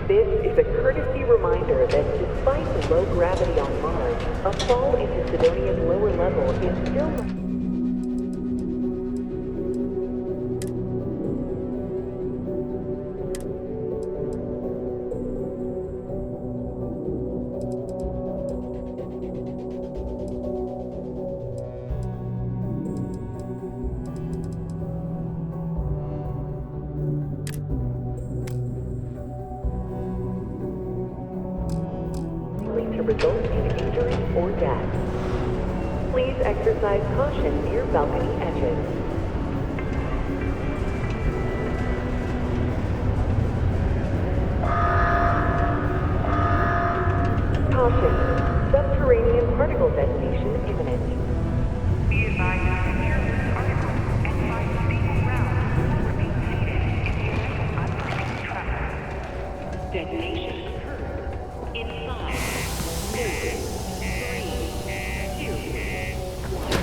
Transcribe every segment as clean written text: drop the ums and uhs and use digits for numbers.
This is a courtesy reminder that despite the low gravity on Mars, a fall into Sidonia's lower level is still... to result in injury or death. Please exercise caution near balcony edges. Caution, subterranean particle detonation imminent. Be advised to secure this article and find stable ground before being seated in the event of unforeseen travel. Detonation occurred in 5, 4, 3, 2, 1.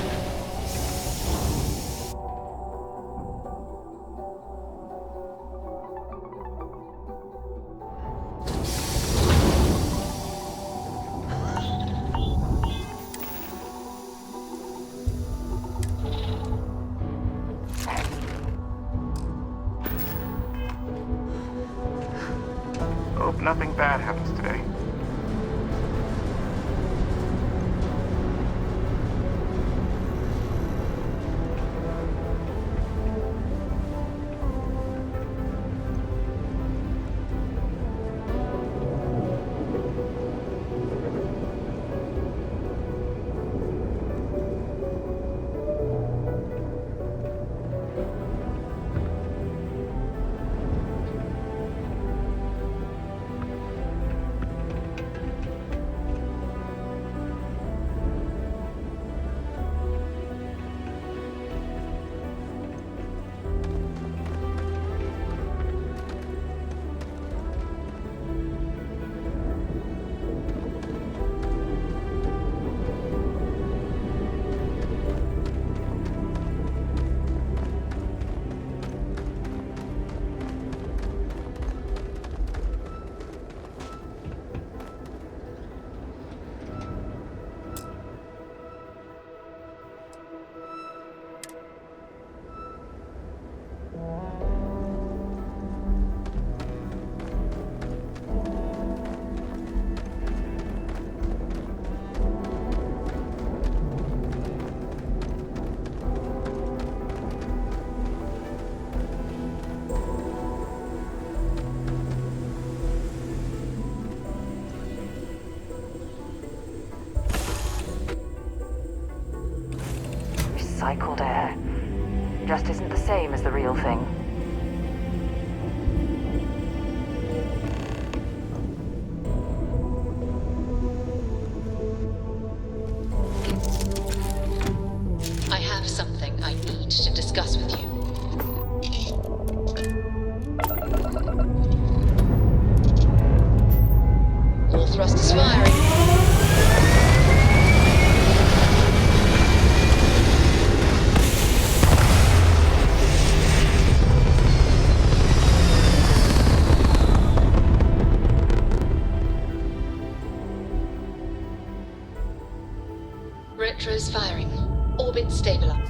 Hope nothing bad happens today. Recycled air. Just isn't the same as the real thing. I have something I need to discuss with you. All thrusters firing. Retros firing. Orbit stabilized.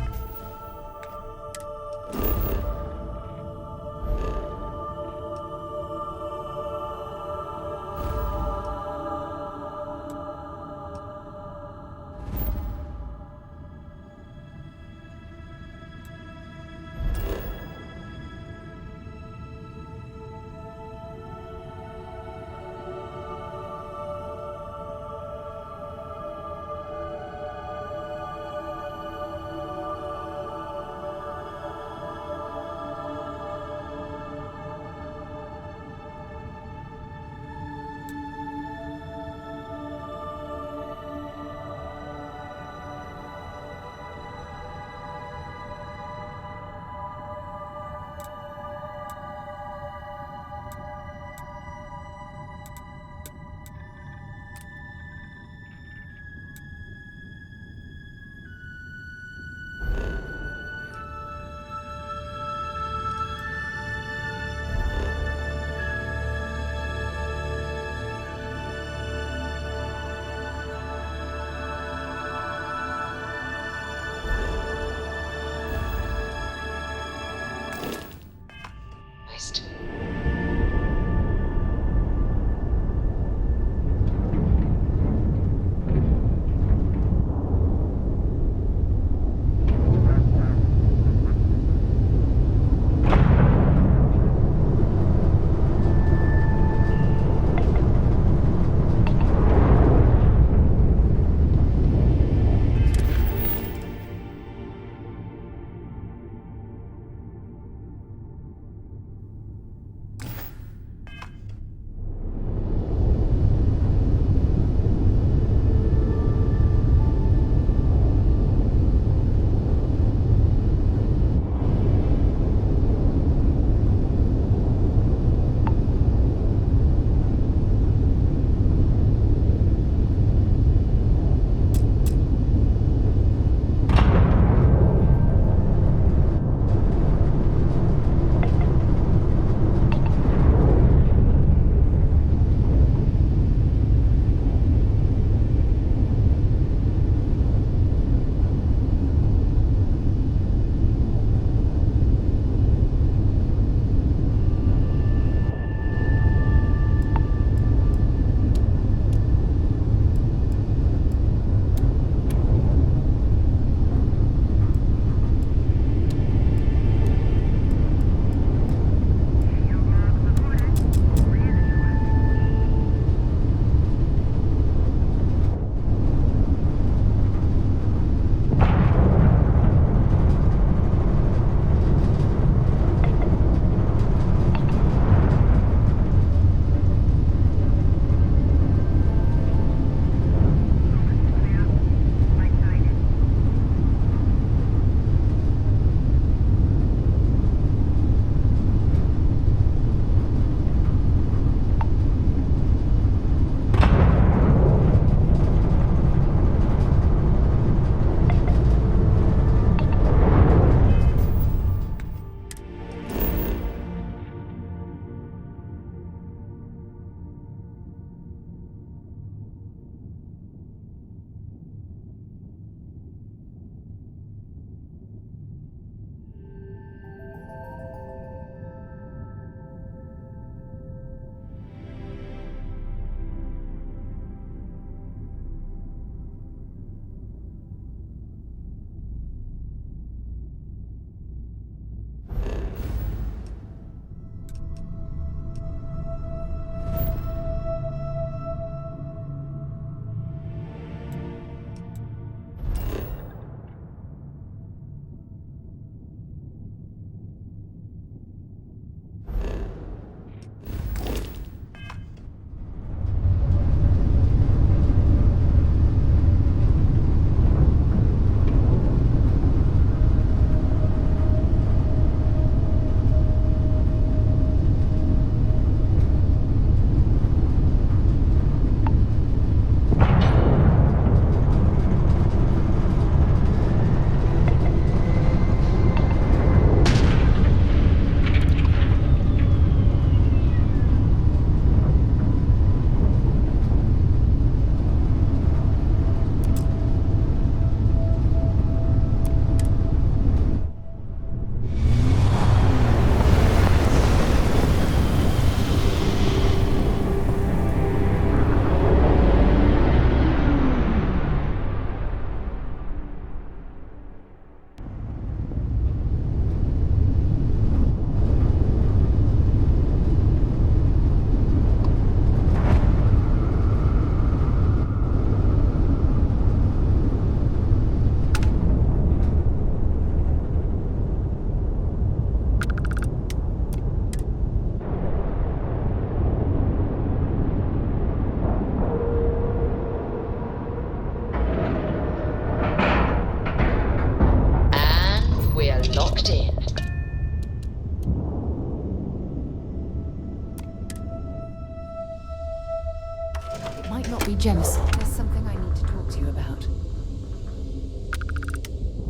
Jemison, there's something I need to talk to you about.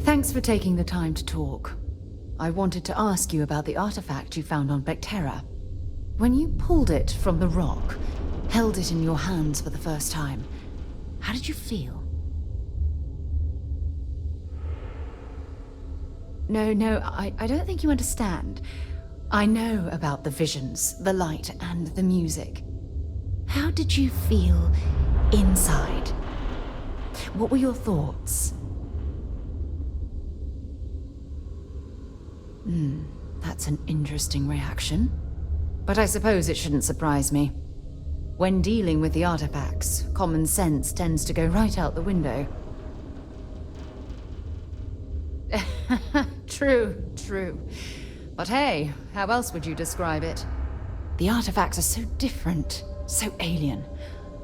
Thanks for taking the time to talk. I wanted to ask you about the artifact you found on Bactera. When you pulled it from the rock, held it in your hands for the first time, how did you feel? No, I don't think you understand. I know about the visions, the light, and the music. How did you feel inside? What were your thoughts? That's an interesting reaction. But I suppose it shouldn't surprise me. When dealing with the artifacts, common sense tends to go right out the window. True. But hey, how else would you describe it? The artifacts are so different, so alien,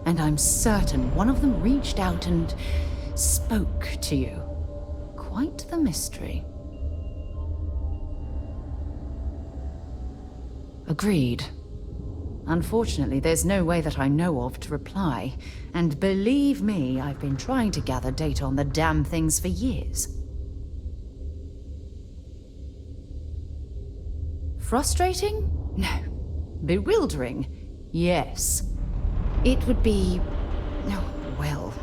and I'm certain one of them reached out and spoke to you. Quite the mystery. Agreed. Unfortunately, there's no way that I know of to reply, and believe me, I've been trying to gather data on the damn things for years. Frustrating? No. Bewildering? Yes. It would be... oh, well,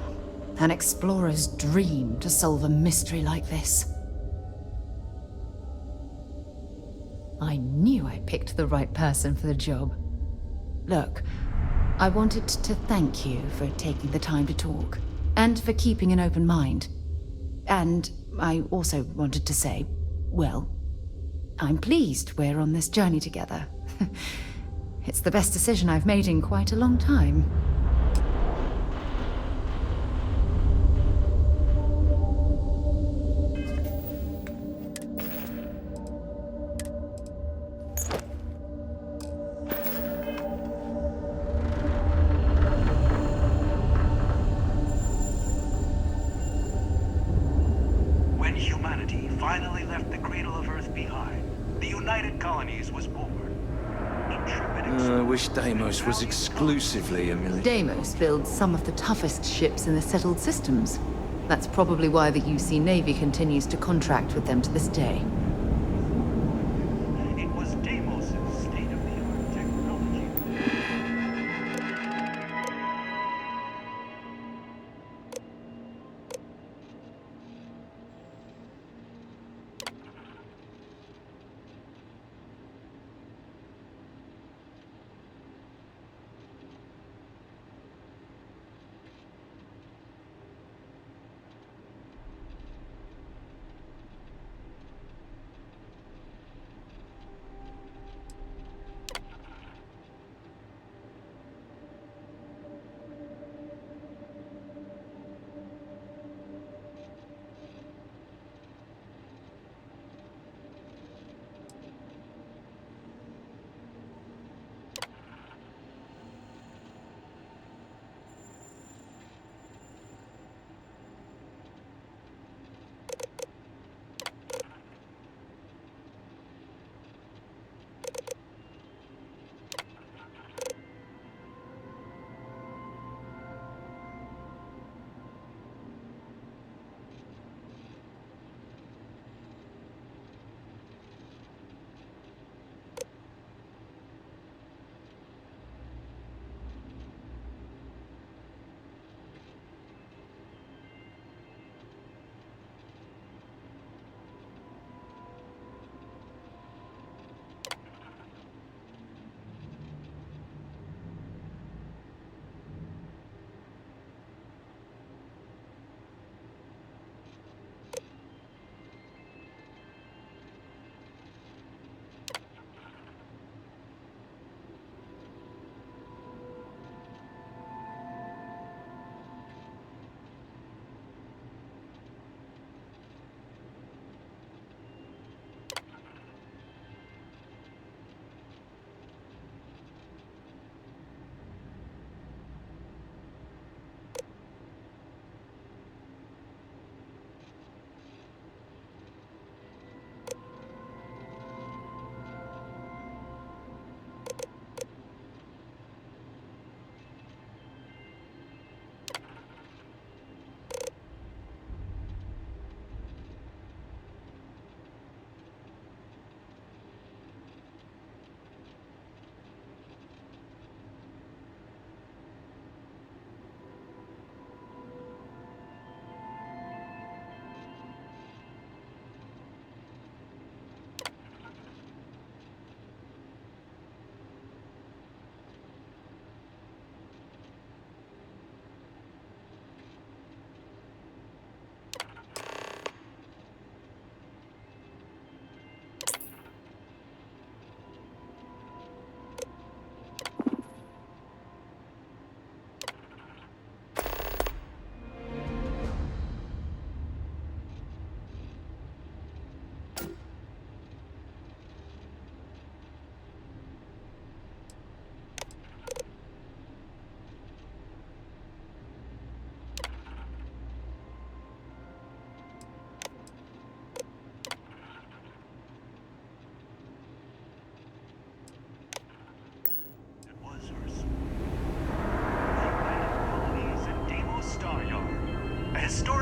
an explorer's dream to solve a mystery like this. I knew I picked the right person for the job. Look, I wanted to thank you for taking the time to talk, and for keeping an open mind. And I also wanted to say, well, I'm pleased we're on this journey together. It's the best decision I've made in quite a long time. When humanity finally left the cradle of Earth behind, the United Colonies was born. I wish Deimos was exclusively a military. Deimos builds some of the toughest ships in the settled systems. That's probably why the UC Navy continues to contract with them to this day. It was Deimos' state-of-the-art technology.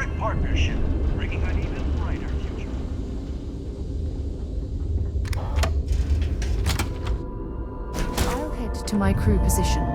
historic partnership, bringing an even brighter future. I'll head to my crew position.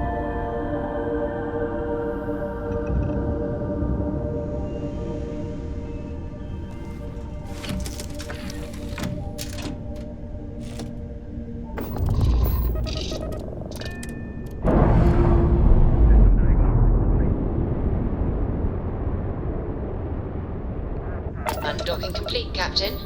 Undocking complete, Captain.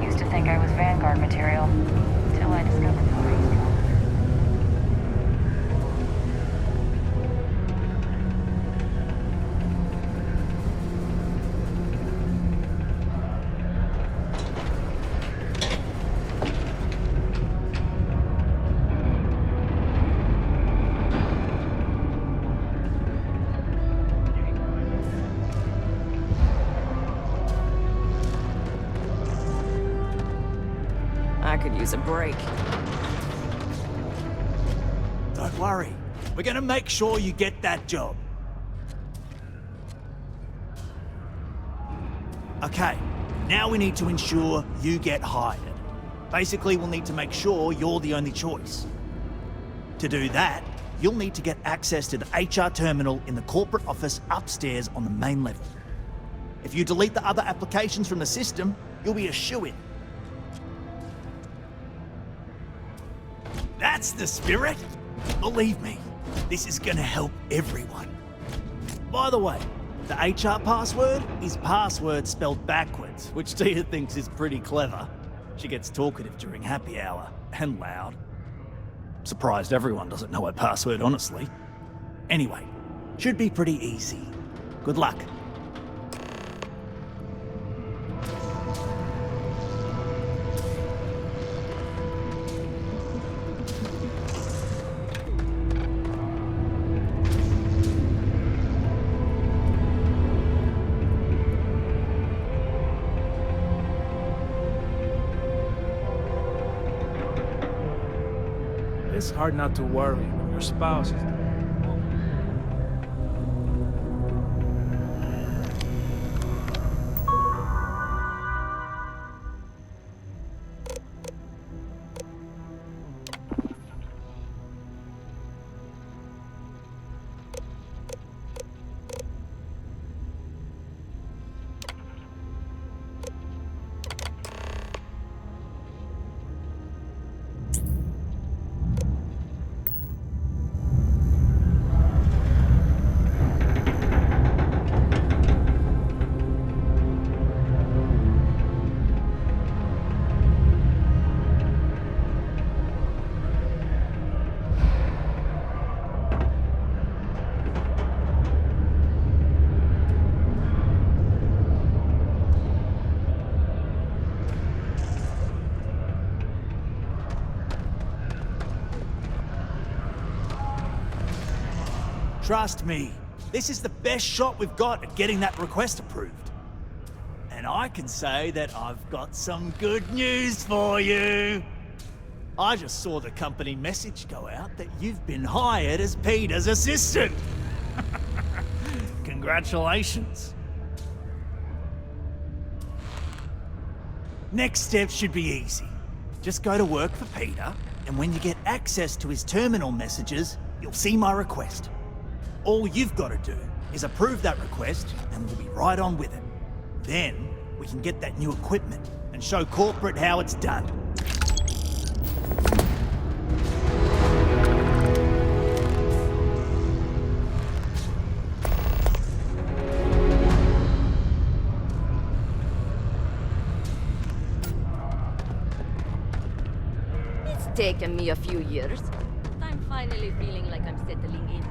Used to think I was Vanguard material, till I discovered the reason. I could use a break. Don't worry. We're gonna make sure you get that job. Okay, now we need to ensure you get hired. Basically, we'll need to make sure you're the only choice. To do that, you'll need to get access to the HR terminal in the corporate office upstairs on the main level. If you delete the other applications from the system, you'll be a shoo-in. That's the spirit! Believe me, this is gonna help everyone. By the way, the HR password is password spelled backwards, which Tia thinks is pretty clever. She gets talkative during happy hour, and loud. Surprised everyone doesn't know her password, honestly. Anyway, should be pretty easy. Good luck. It's hard not to worry when your spouse is there. Trust me, this is the best shot we've got at getting that request approved. And I can say that I've got some good news for you. I just saw the company message go out that you've been hired as Peter's assistant. Congratulations. Next step should be easy. Just go to work for Peter, and when you get access to his terminal messages, you'll see my request. All you've got to do is approve that request, and we'll be right on with it. Then, we can get that new equipment and show corporate how it's done. It's taken me a few years. I'm finally feeling like I'm settling in.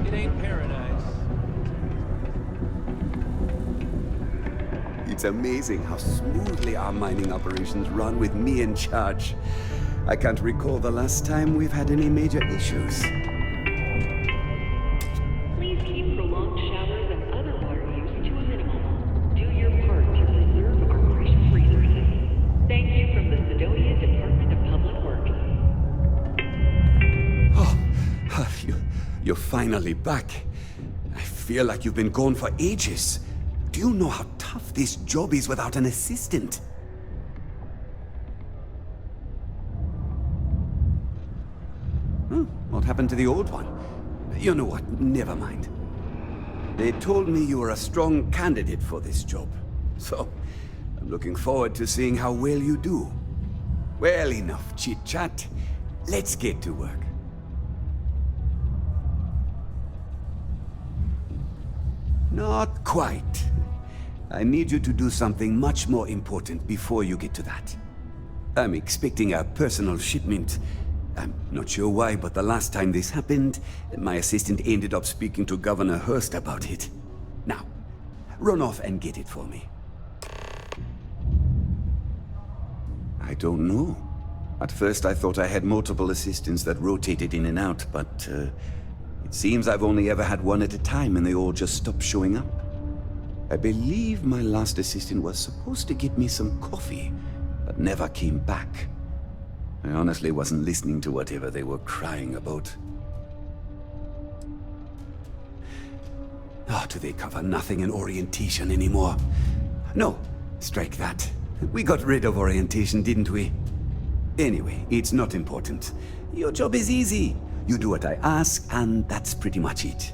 It ain't paradise. It's amazing how smoothly our mining operations run with me in charge. I can't recall the last time we've had any major issues. Please keep prolonged showers and other water use to a minimum. Do your part to preserve our precious resources. Thank you from the Sidonia Department of Public Works. Oh, you're finally back. I feel like you've been gone for ages. Do you know how tough this job is without an assistant? What happened to the old one? You know what, never mind. They told me you were a strong candidate for this job. So, I'm looking forward to seeing how well you do. Well, enough chit-chat. Let's get to work. Not quite. I need you to do something much more important before you get to that. I'm expecting a personal shipment. I'm not sure why, but the last time this happened, my assistant ended up speaking to Governor Hurst about it. Now, run off and get it for me. I don't know. At first I thought I had multiple assistants that rotated in and out, but it seems I've only ever had one at a time and they all just stopped showing up. I believe my last assistant was supposed to get me some coffee, but never came back. I honestly wasn't listening to whatever they were crying about. Oh, do they cover nothing in orientation anymore? No, strike that. We got rid of orientation, didn't we? Anyway, it's not important. Your job is easy. You do what I ask, and that's pretty much it.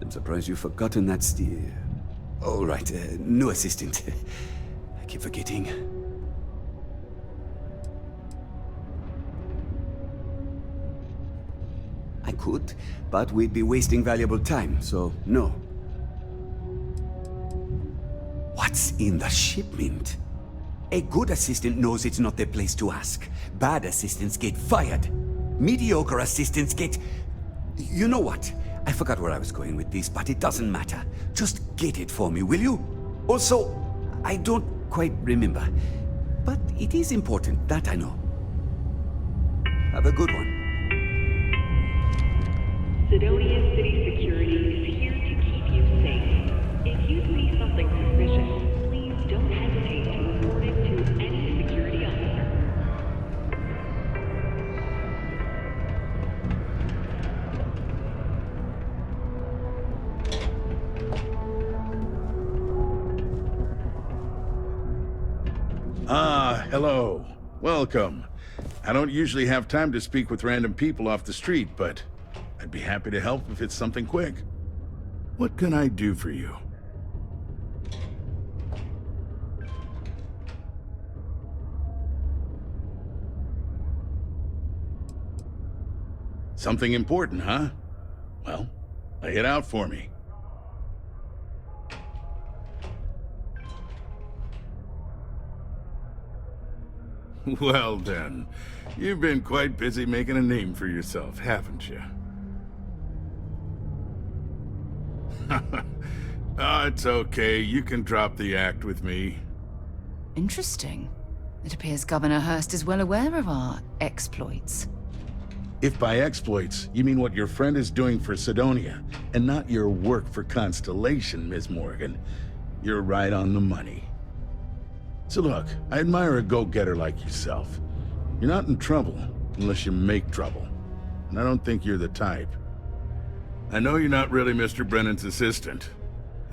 I'm surprised you've forgotten that's the... All right, no assistant. I keep forgetting. I could, but we'd be wasting valuable time, so no. What's in the shipment? A good assistant knows it's not their place to ask. Bad assistants get fired. Mediocre assistants get... You know what? I forgot where I was going with this, but it doesn't matter. Just get it for me, will you? Also, I don't quite remember. But it is important, that I know. Have a good one. Sidonia City Security is here to keep you safe. If you see something suspicious, please don't hesitate to report it to any security officer. Ah, hello. Welcome. I don't usually have time to speak with random people off the street, but I'd be happy to help if it's something quick. What can I do for you? Something important, huh? Well, lay it out for me. Well then, you've been quite busy making a name for yourself, haven't you? Oh, it's okay. You can drop the act with me. Interesting. It appears Governor Hurst is well aware of our exploits. If by exploits, you mean what your friend is doing for Sidonia, and not your work for Constellation, Ms. Morgan, you're right on the money. So look, I admire a go-getter like yourself. You're not in trouble, unless you make trouble. And I don't think you're the type. I know you're not really Mr. Brennan's assistant.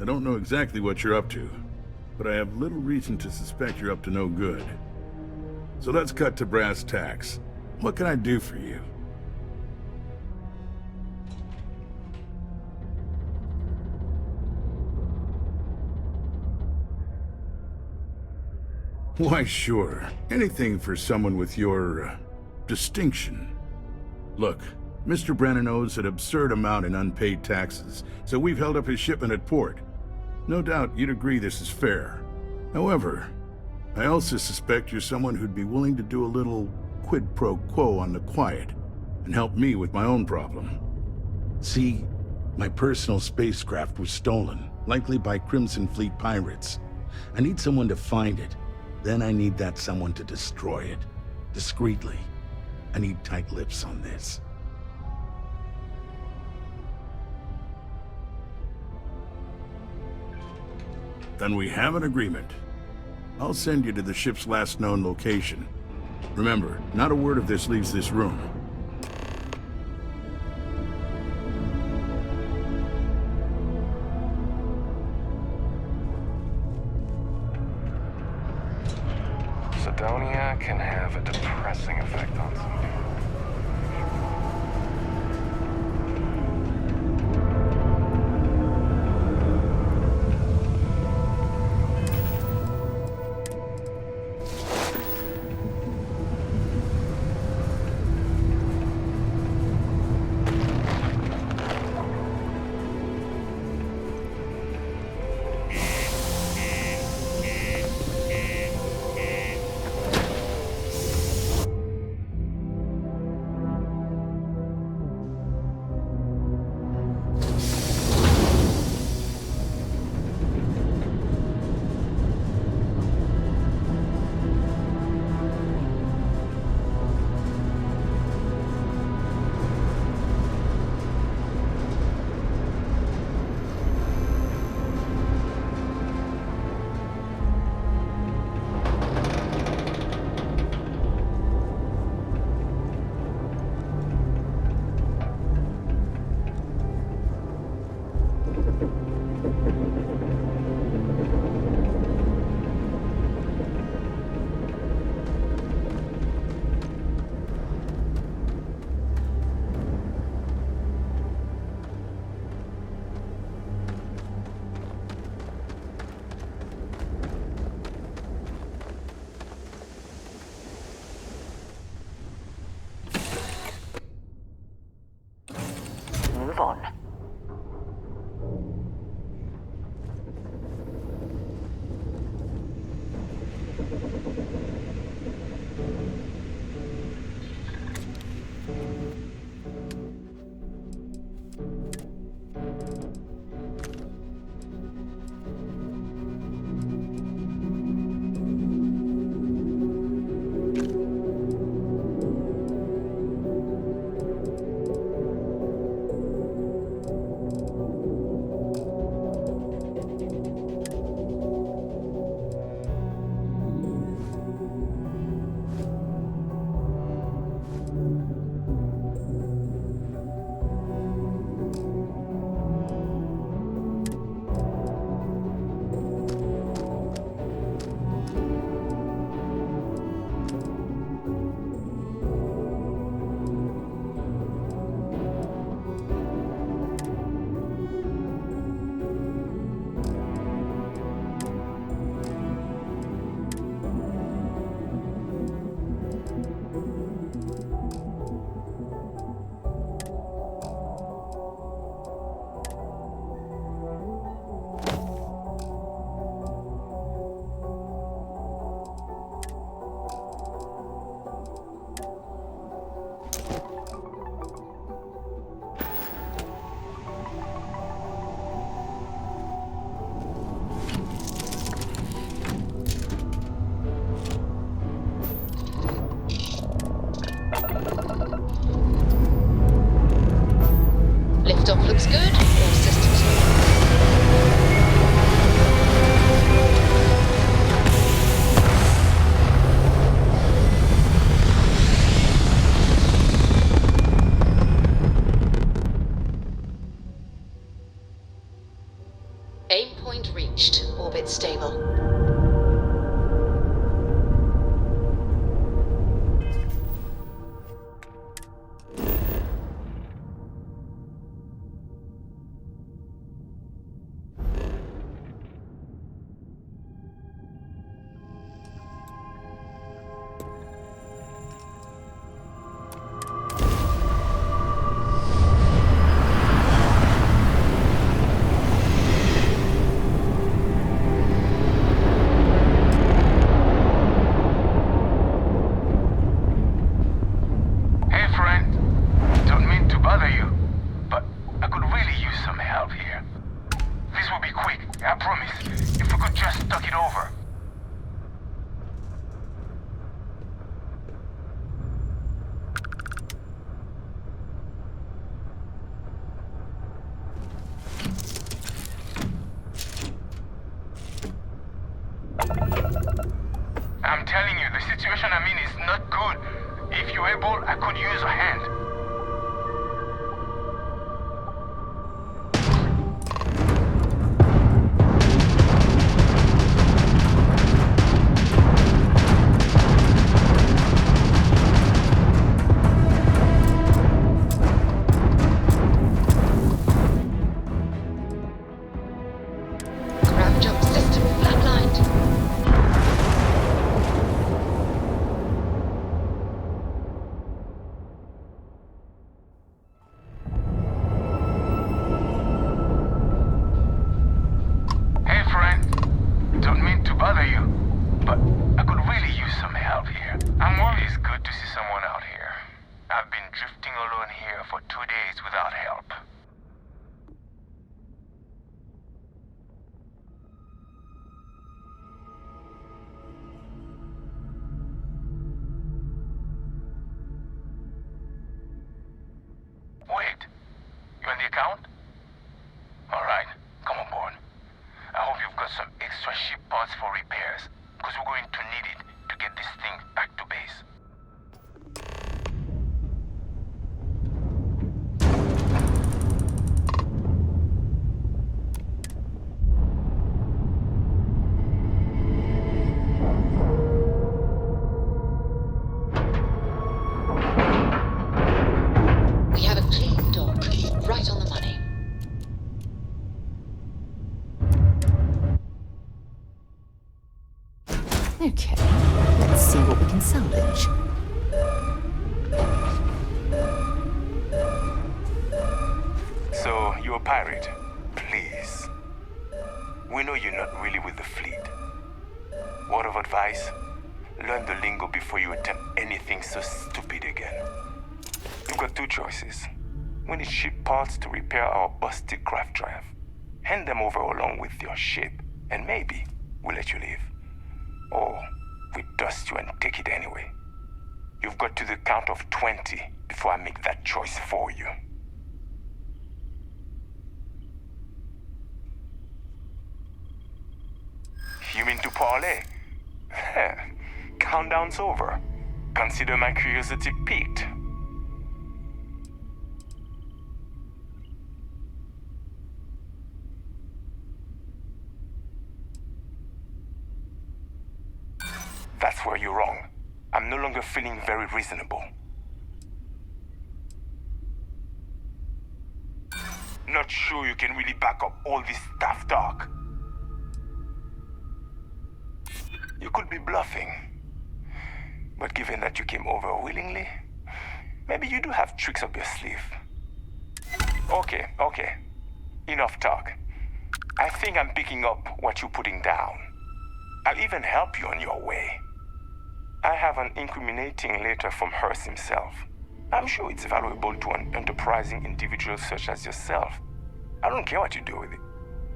I don't know exactly what you're up to, but I have little reason to suspect you're up to no good. So let's cut to brass tacks. What can I do for you? Why, sure. Anything for someone with your, distinction. Look, Mr. Brennan owes an absurd amount in unpaid taxes, so we've held up his shipment at port. No doubt you'd agree this is fair. However, I also suspect you're someone who'd be willing to do a little quid pro quo on the quiet and help me with my own problem. See, my personal spacecraft was stolen, likely by Crimson Fleet pirates. I need someone to find it. Then I need that someone to destroy it. Discreetly. I need tight lips on this. Then we have an agreement. I'll send you to the ship's last known location. Remember, not a word of this leaves this room. Sidonia can have a depressing effect on some people. Aim point reached. Orbit stable. I'm telling you, the situation I'm in is not good. If you're able, I could use a hand. Okay, let's see what we can salvage. So, you're a pirate? Please. We know you're not really with the fleet. Word of advice? Learn the lingo before you attempt anything so stupid again. You've got two choices. We need ship parts to repair our busted craft drive. Hand them over along with your ship, and maybe we'll let you leave. Or we dust you and take it anyway. You've got to the count of 20 before I make that choice for you. You mean to parlay? Countdown's over. Consider my curiosity piqued. That's where you're wrong. I'm no longer feeling very reasonable. Not sure you can really back up all this stuff talk. You could be bluffing. But given that you came over willingly, maybe you do have tricks up your sleeve. Okay. Enough talk. I think I'm picking up what you're putting down. I'll even help you on your way. I have an incriminating letter from Hearst himself. I'm sure it's valuable to an enterprising individual such as yourself. I don't care what you do with it.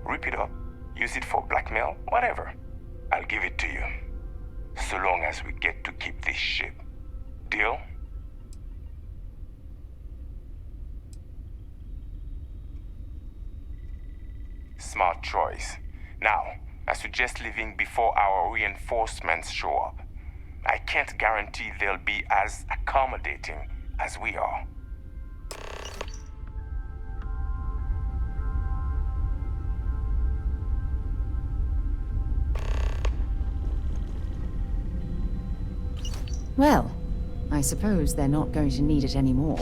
Rip it up, use it for blackmail, whatever. I'll give it to you. So long as we get to keep this ship. Deal? Smart choice. Now, I suggest leaving before our reinforcements show up. I can't guarantee they'll be as accommodating as we are. Well, I suppose they're not going to need it anymore.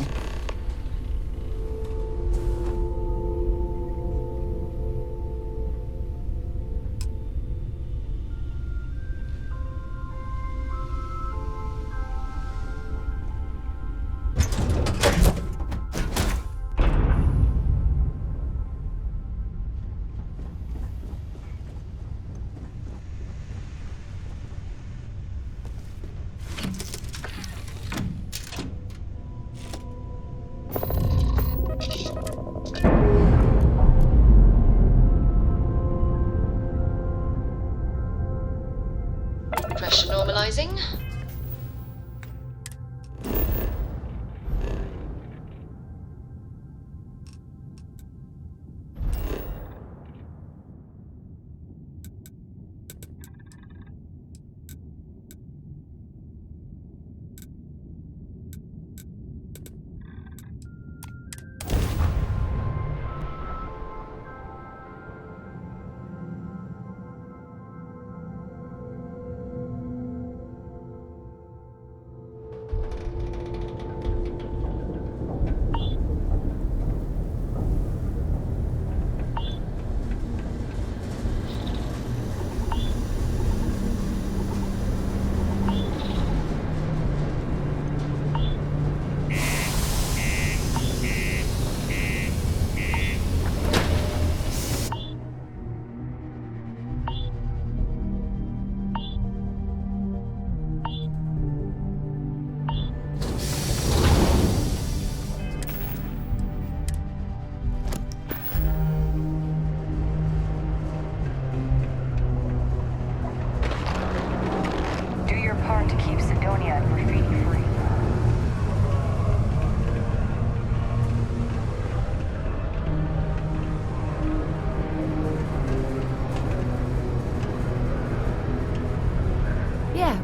Pressure normalizing.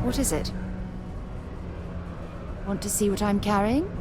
What is it? Want to see what I'm carrying?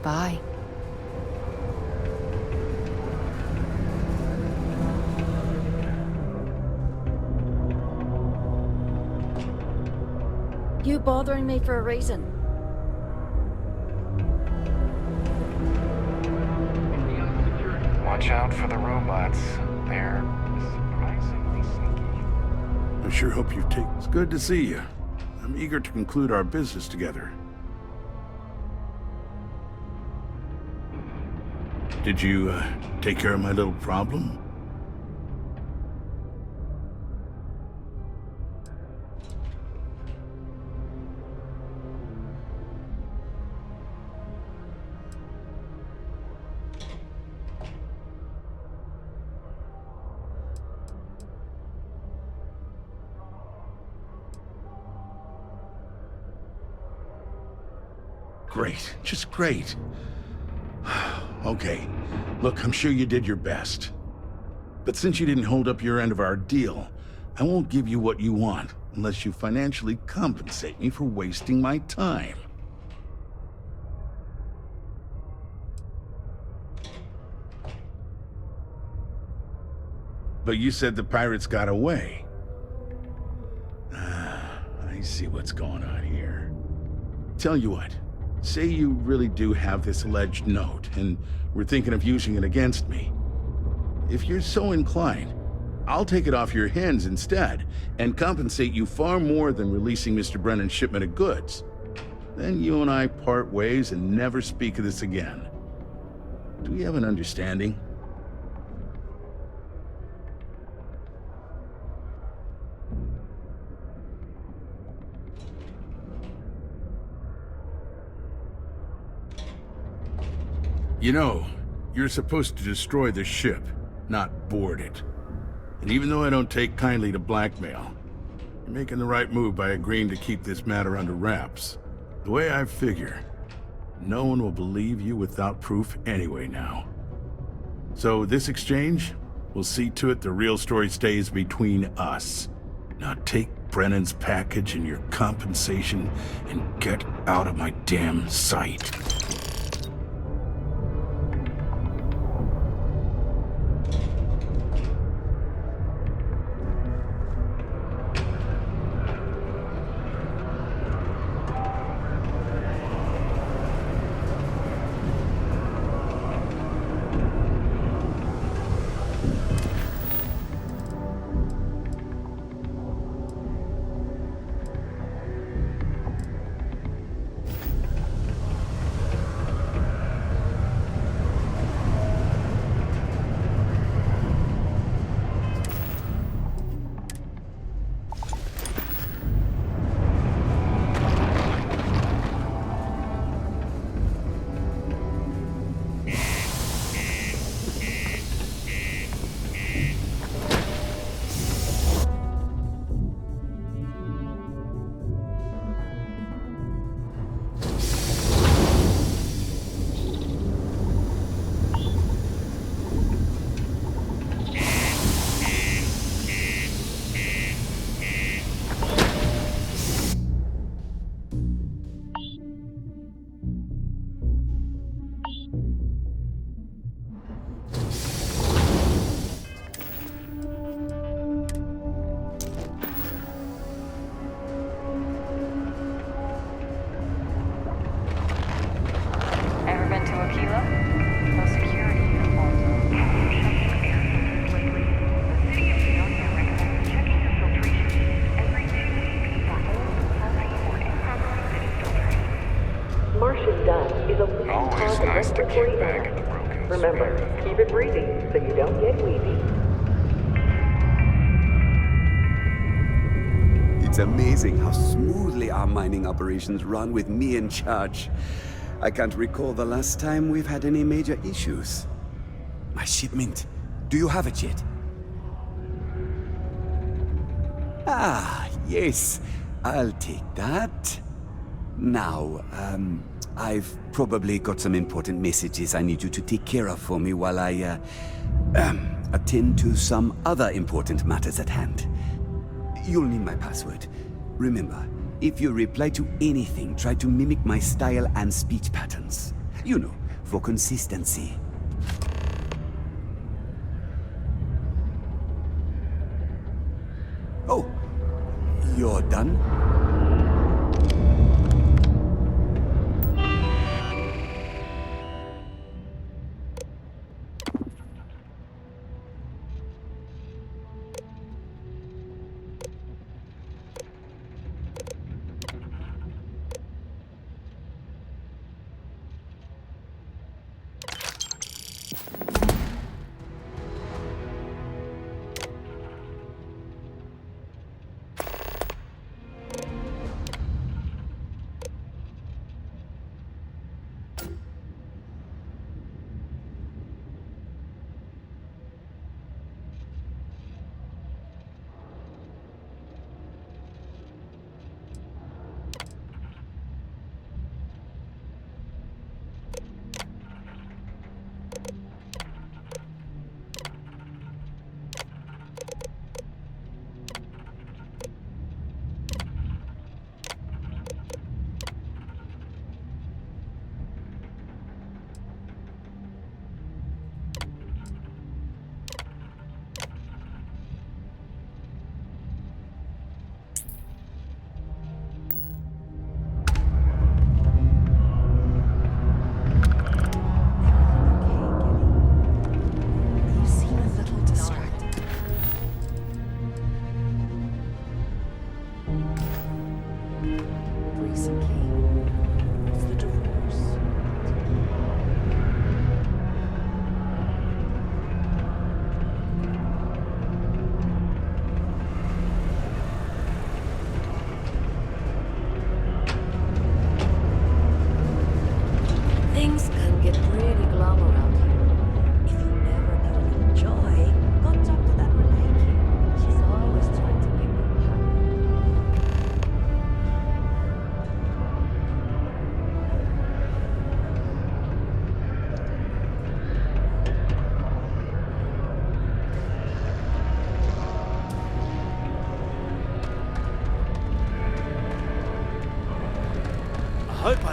Bye. You bothering me for a reason? Watch out for the robots. They're surprisingly sneaky. I sure hope you've taken... It's good to see you. I'm eager to conclude our business together. Did you, take care of my little problem? Great, just great. Okay, look, I'm sure you did your best. But since you didn't hold up your end of our deal, I won't give you what you want unless you financially compensate me for wasting my time. But you said the pirates got away. I see what's going on here. Tell you what, say you really do have this alleged note, and we're thinking of using it against me. If you're so inclined, I'll take it off your hands instead, and compensate you far more than releasing Mr. Brennan's shipment of goods. Then you and I part ways and never speak of this again. Do we have an understanding? You know, you're supposed to destroy the ship, not board it. And even though I don't take kindly to blackmail, you're making the right move by agreeing to keep this matter under wraps. The way I figure, no one will believe you without proof anyway now. So this exchange, we'll see to it the real story stays between us. Now take Brennan's package and your compensation and get out of my damn sight. Always nice to kick back at the broken. Remember, keep it breezy so you don't get wheezy. It's amazing how smoothly our mining operations run with me in charge. I can't recall the last time we've had any major issues. My shipment. Do you have it yet? Ah, yes. I'll take that. Now, I've probably got some important messages I need you to take care of for me while I, attend to some other important matters at hand. You'll need my password. Remember, if you reply to anything, try to mimic my style and speech patterns. You know, for consistency. Oh, you're done?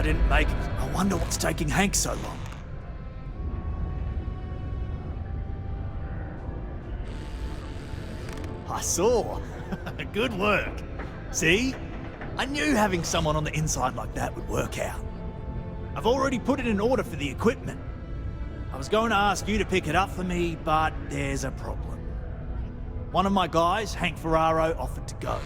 didn't make it. I wonder what's taking Hank so long. I saw. Good work. See? I knew having someone on the inside like that would work out. I've already put it in order for the equipment. I was going to ask you to pick it up for me, but there's a problem. One of my guys, Hank Ferraro, offered to go.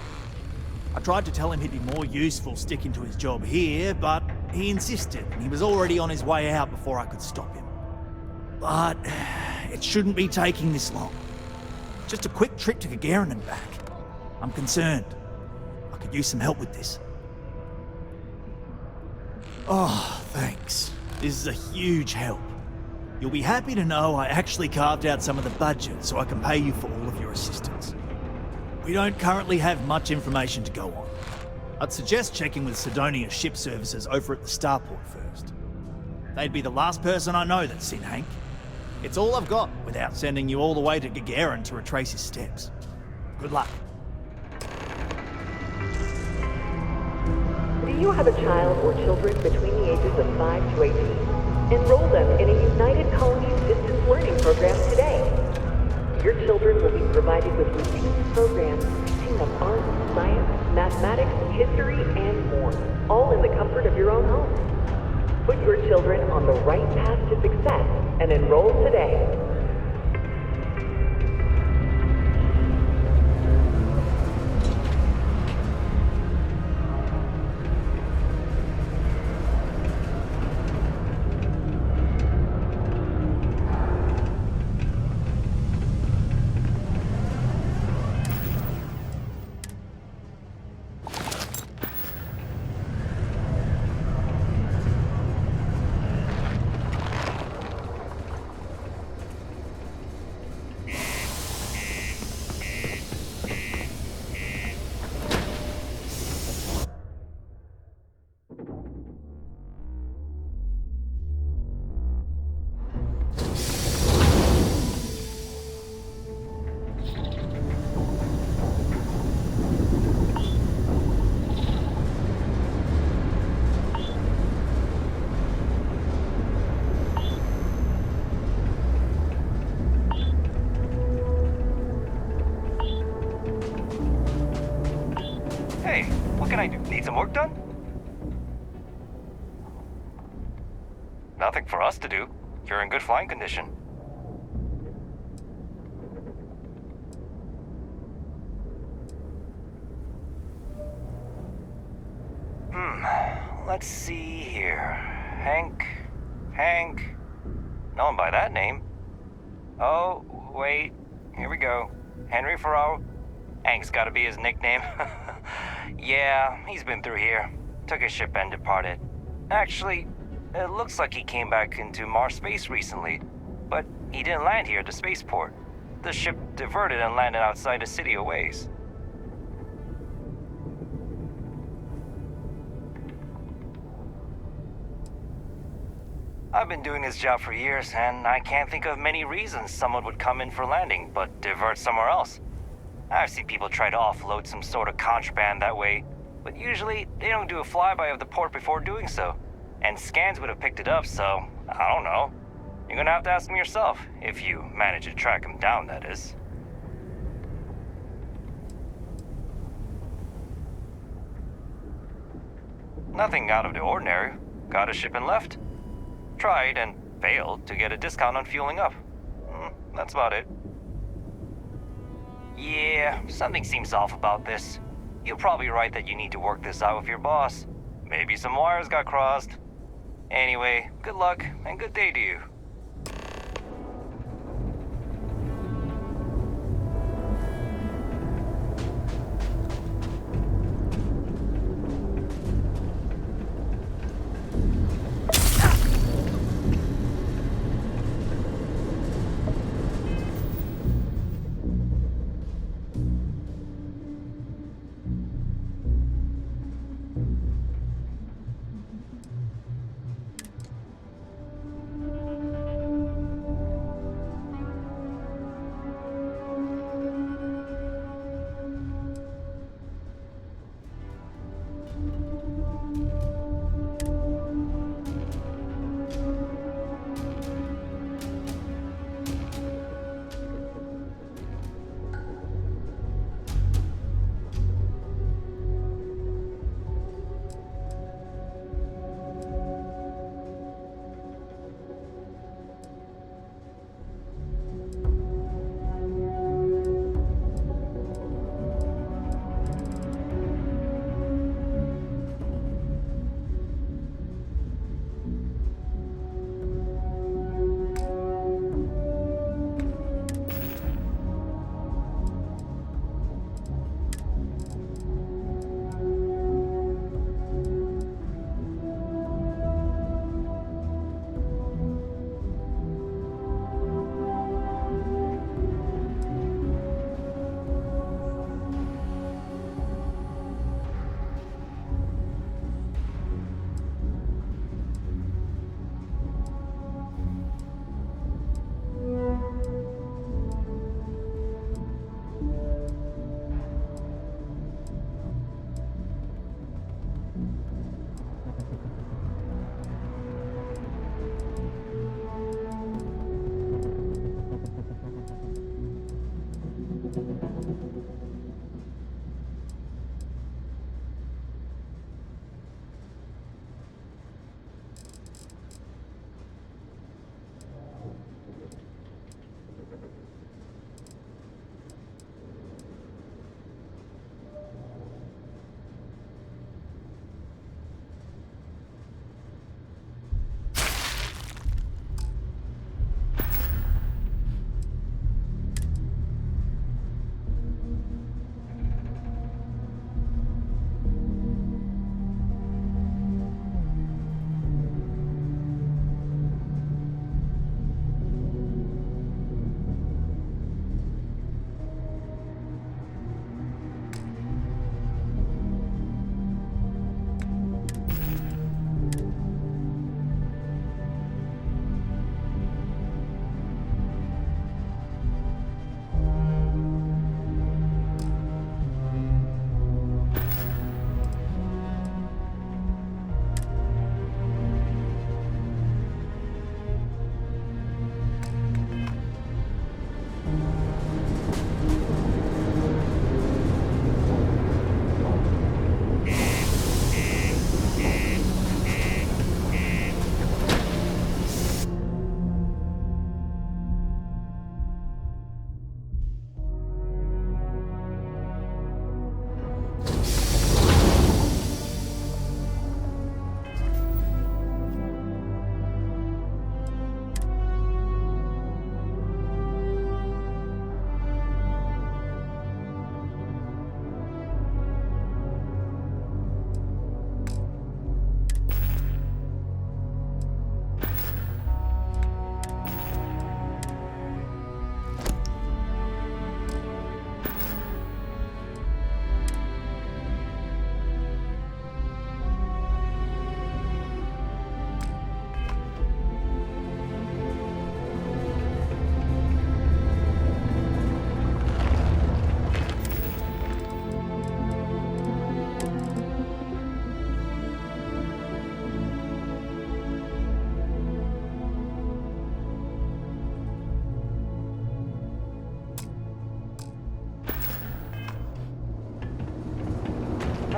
I tried to tell him he'd be more useful sticking to his job here, but he insisted, and he was already on his way out before I could stop him. But it shouldn't be taking this long. Just a quick trip to Gagarin and back. I'm concerned. I could use some help with this. Oh, thanks. This is a huge help. You'll be happy to know I actually carved out some of the budget so I can pay you for all of your assistance. We don't currently have much information to go on. I'd suggest checking with Sidonia's ship services over at the starport first. They'd be the last person I know that's seen Hank. It's all I've got without sending you all the way to Gagarin to retrace his steps. Good luck. Do you have a child or children between the ages of 5 to 18? Enroll them in a United Colonies distance learning program today. Your children will be provided with routine programs teaching them art, science, mathematics, history, and more, all in the comfort of your own home. Put your children on the right path to success and enroll today. Need some work done? Nothing for us to do. You're in good flying condition. Let's see here. Hank. Known by that name. Oh, wait. Here we go. Henry Ferraro. Hank's gotta be his nickname. Yeah, he's been through here. Took his ship and departed. Actually, it looks like he came back into Mars space recently, but he didn't land here at the spaceport. The ship diverted and landed outside the city a ways. I've been doing this job for years, and I can't think of many reasons someone would come in for landing, but divert somewhere else. I've seen people try to offload some sort of contraband that way, but usually they don't do a flyby of the port before doing so. And scans would have picked it up, so I don't know. You're gonna have to ask them yourself, if you manage to track them down, that is. Nothing out of the ordinary. Got a ship and left. Tried and failed to get a discount on fueling up. That's about it. Yeah, something seems off about this. You're probably right that you need to work this out with your boss. Maybe some wires got crossed. Anyway, good luck and good day to you.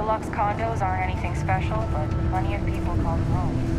deluxe condos aren't anything special, but plenty of people call them home.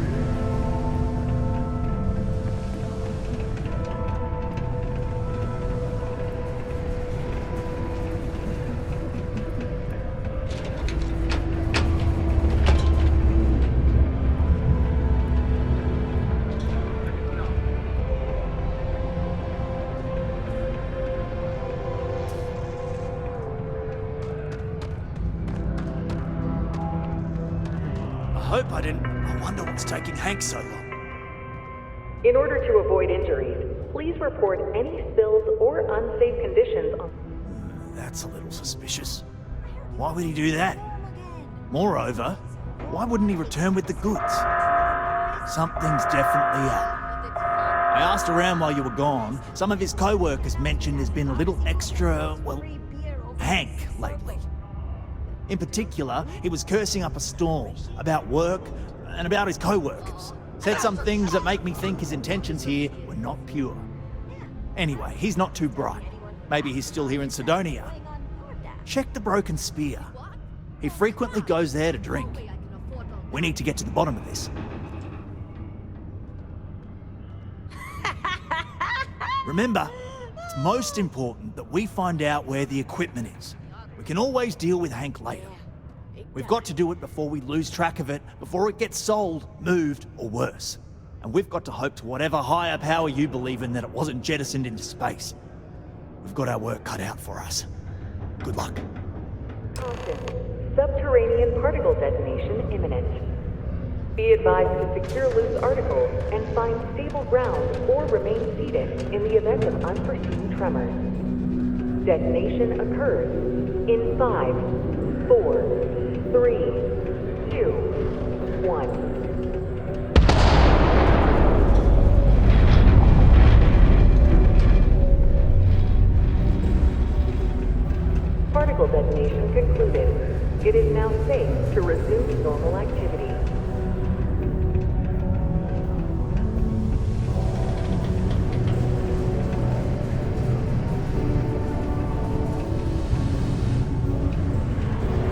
I wonder what's taking Hank so long. In order to avoid injuries, please report any spills or unsafe conditions on... That's a little suspicious. Why would he do that? Moreover, why wouldn't he return with the goods? Something's definitely up. I asked around while you were gone. Some of his co-workers mentioned there's been a little extra, well, Hank lately. In particular, he was cursing up a storm about work and about his co-workers. Said some things that make me think his intentions here were not pure. Anyway, he's not too bright. Maybe he's still here in Sidonia. Check the Broken Spear. He frequently goes there to drink. We need to get to the bottom of this. Remember, it's most important that we find out where the equipment is. We can always deal with Hank later. We've got to do it before we lose track of it, before it gets sold, moved, or worse. And we've got to hope to whatever higher power you believe in that it wasn't jettisoned into space. We've got our work cut out for us. Good luck. Caution. Subterranean particle detonation imminent. Be advised to secure loose articles and find stable ground or remain seated in the event of unforeseen tremors. Detonation occurs in 5, 4, 3, 2, 1. Particle detonation concluded. It is now safe to resume normal activity.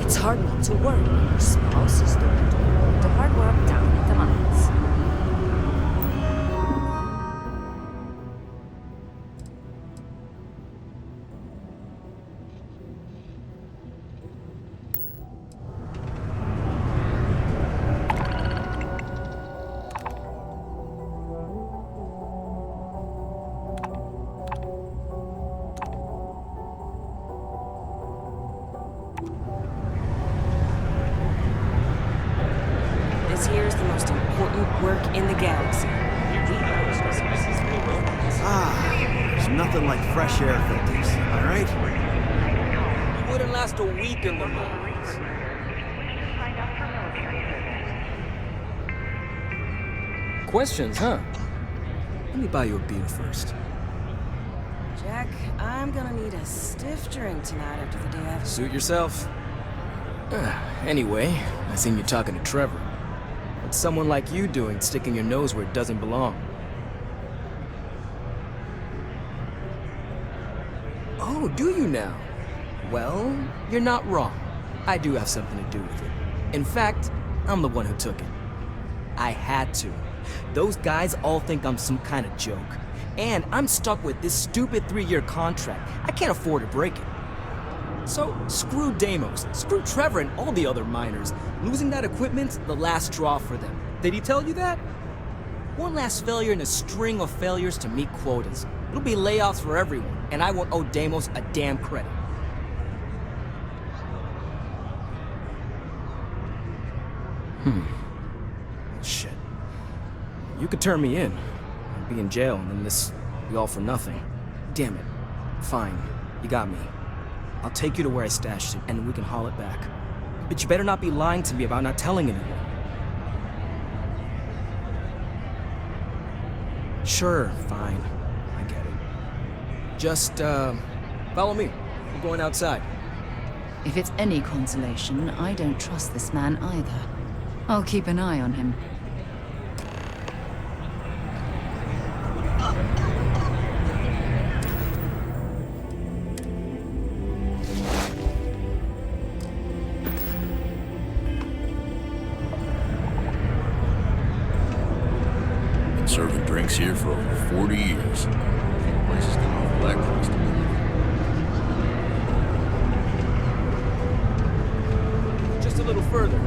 It's hard not to worry when your spouse is doing the hard work down at the mines. Here's the most important work in the galaxy. There's nothing like fresh air filters, am I right? You wouldn't last a week in the mines. Questions, huh? Let me buy you a beer first. Jack, I'm gonna need a stiff drink tonight after the day I've... Suit yourself. Anyway, I seen you talking to Trevor. What's someone like you doing sticking your nose where it doesn't belong? Oh, do you now? Well, you're not wrong. I do have something to do with it. In fact, I'm the one who took it. I had to. Those guys all think I'm some kind of joke. And I'm stuck with this stupid 3-year contract. I can't afford to break it. So, screw Deimos, screw Trevor and all the other miners. Losing that equipment's the last straw for them. Did he tell you that? One last failure in a string of failures to meet quotas. It'll be layoffs for everyone, and I won't owe Deimos a damn credit. Shit. You could turn me in. I'd be in jail, and then this be all for nothing. Damn it. Fine. You got me. I'll take you to where I stashed it, and we can haul it back. But you better not be lying to me about not telling anyone. Sure, fine. I get it. Just, follow me. We're going outside. If it's any consolation, I don't trust this man either. I'll keep an eye on him. Works here for over 40 years. The place has gone off blacklist. Just a little further.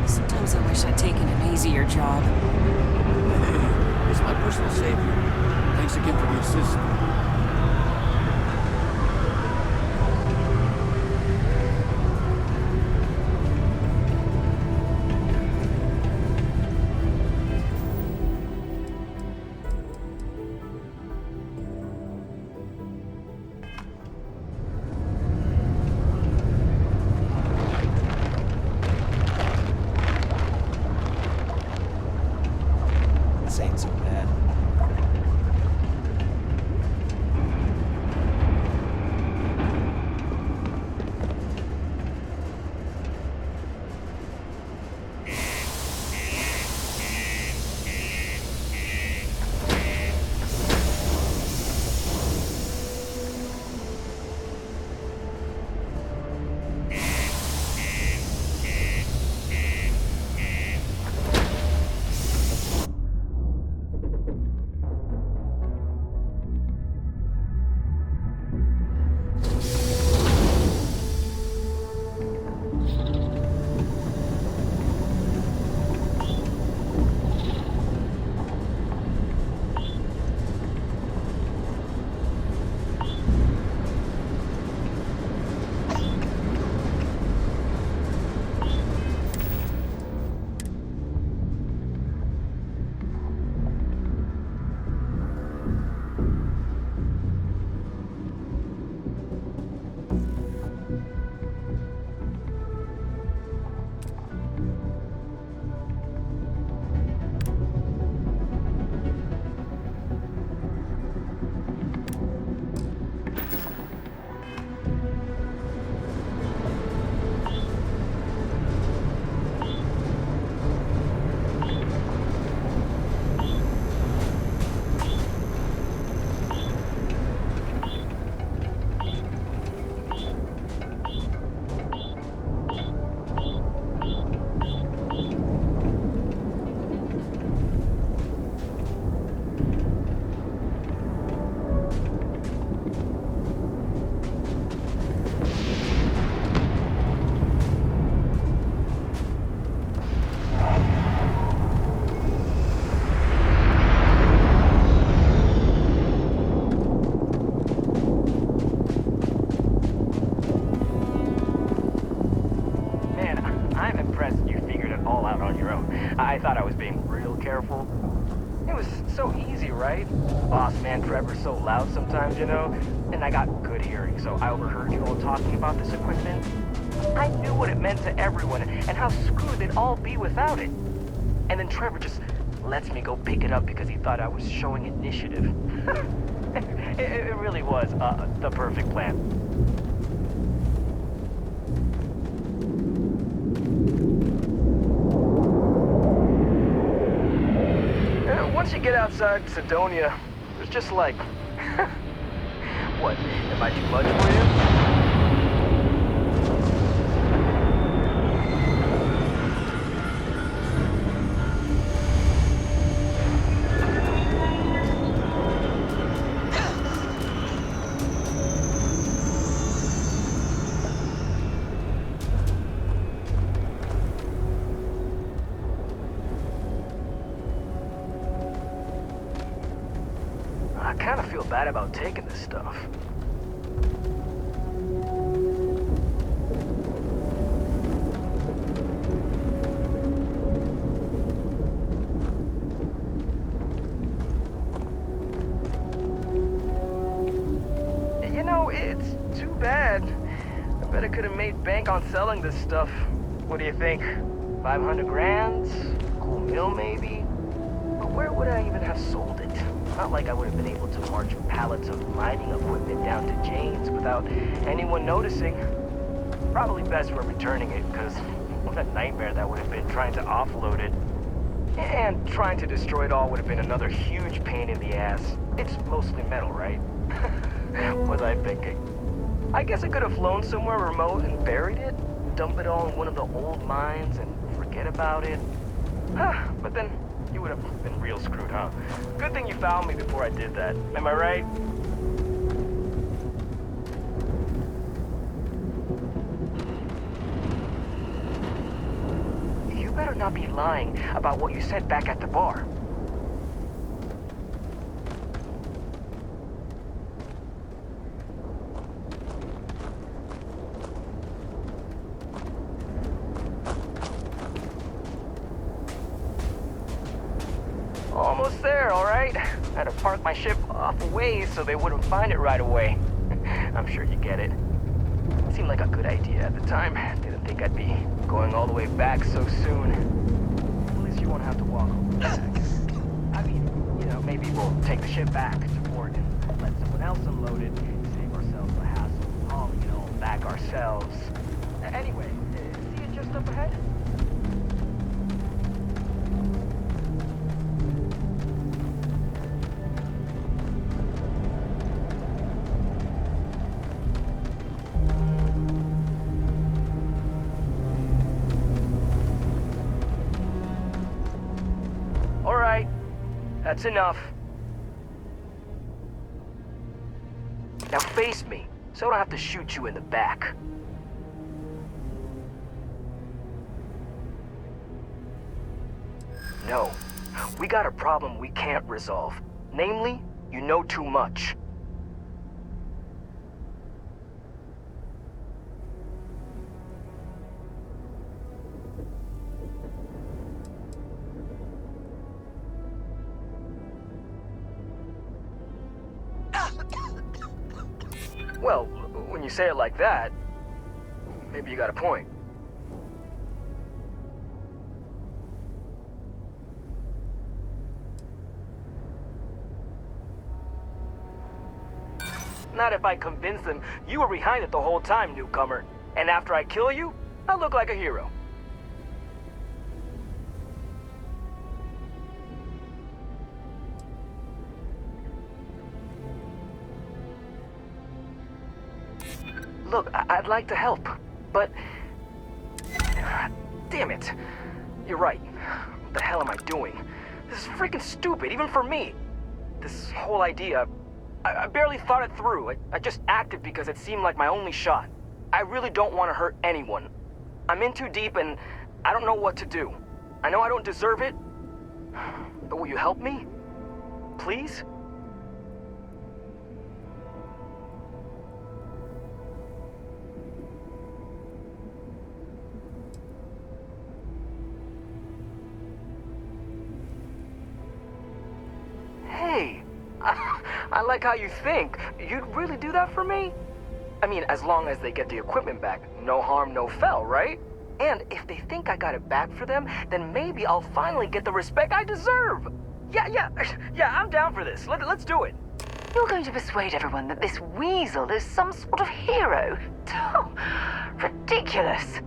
Sometimes I wish I'd taken an easier job. Hey, he's my personal savior. Thanks again for the assist. This ain't so bad. I thought I was being real careful. It was so easy, right? Boss man Trevor's so loud sometimes, you know? And I got good hearing, so I overheard you all talking about this equipment. I knew what it meant to everyone and how screwed they'd all be without it. And then Trevor just lets me go pick it up because he thought I was showing initiative. It really was the perfect plan. Once you get outside Sidonia, there's just like... What, am I too much for you? I kind of feel bad about taking this stuff. You know, it's too bad. I bet I could have made bank on selling this stuff. What do you think? 500 grand? Cool meal, maybe? But where would I even have sold it? Not like I would have been able to march pallets of mining equipment down to Jane's without anyone noticing. Probably best for returning it, because what a nightmare that would have been trying to offload it. And trying to destroy it all would have been another huge pain in the ass. It's mostly metal, right? Was I thinking? I guess I could have flown somewhere remote and buried it, dump it all in one of the old mines and forget about it. But then You would have been real screwed, huh? Good thing you found me before I did that. Am I right? You better not be lying about what you said back at the bar. Almost there, all right? Had to park my ship off a ways so they wouldn't find it right away. I'm sure you get it. Seemed like a good idea at the time. Didn't think I'd be going all the way back so soon. At least you won't have to walk back. I mean, you know, maybe we'll take the ship back to port and let someone else unload it. Save ourselves the hassle of hauling it all back ourselves. Anyway, see it just up ahead? That's enough. Now face me, so I don't have to shoot you in the back. No, we got a problem we can't resolve. Namely, you know too much. Well, when you say it like that, maybe you got a point. Not if I convince them you were behind it the whole time, newcomer. And after I kill you, I look like a hero. Look, I'd like to help, but... Damn it. You're right. What the hell am I doing? This is freaking stupid, even for me. This whole idea, I barely thought it through. I just acted because it seemed like my only shot. I really don't want to hurt anyone. I'm in too deep and I don't know what to do. I know I don't deserve it, but will you help me? Please? Hey, I like how you think. You'd really do that for me? I mean, as long as they get the equipment back, no harm, no foul, right? And if they think I got it back for them, then maybe I'll finally get the respect I deserve. Yeah, I'm down for this. Let's do it. You're going to persuade everyone that this weasel is some sort of hero? Oh, ridiculous.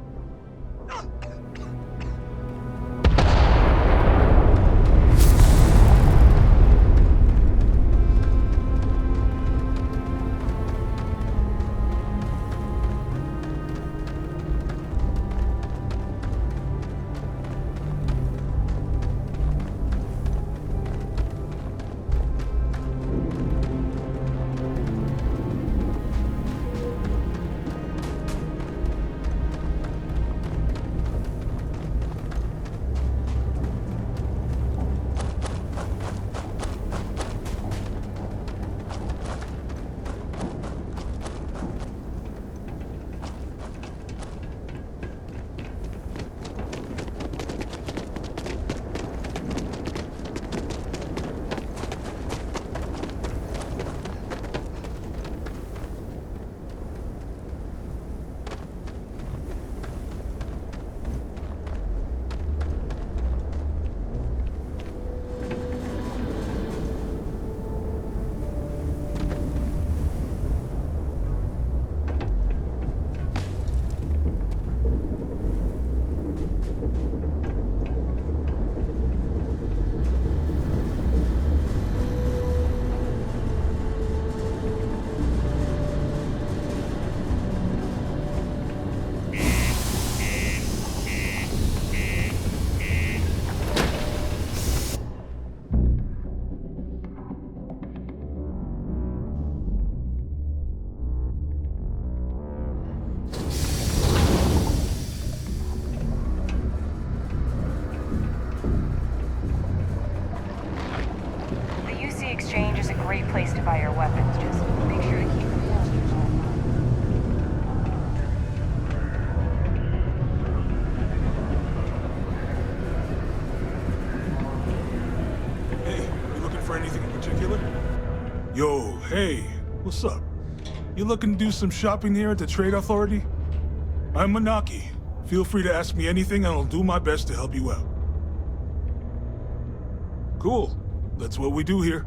happens, just make sure to keep it warm. Hey, you looking for anything in particular? Yo, hey, what's up? You looking to do some shopping here at the Trade Authority? I'm Manaki. Feel free to ask me anything and I'll do my best to help you out. Cool. That's what we do here.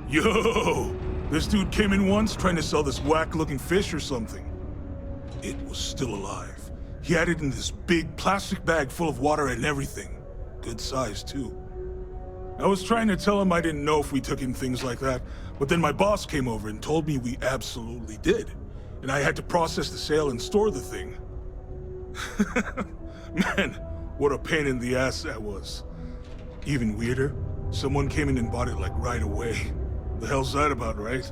Yo! This dude came in once trying to sell this whack-looking fish or something. It was still alive. He had it in this big plastic bag full of water and everything. Good size, too. I was trying to tell him I didn't know if we took in things like that, but then my boss came over and told me we absolutely did. And I had to process the sale and store the thing. Man, what a pain in the ass that was. Even weirder, someone came in and bought it like right away. The hell's that about, right?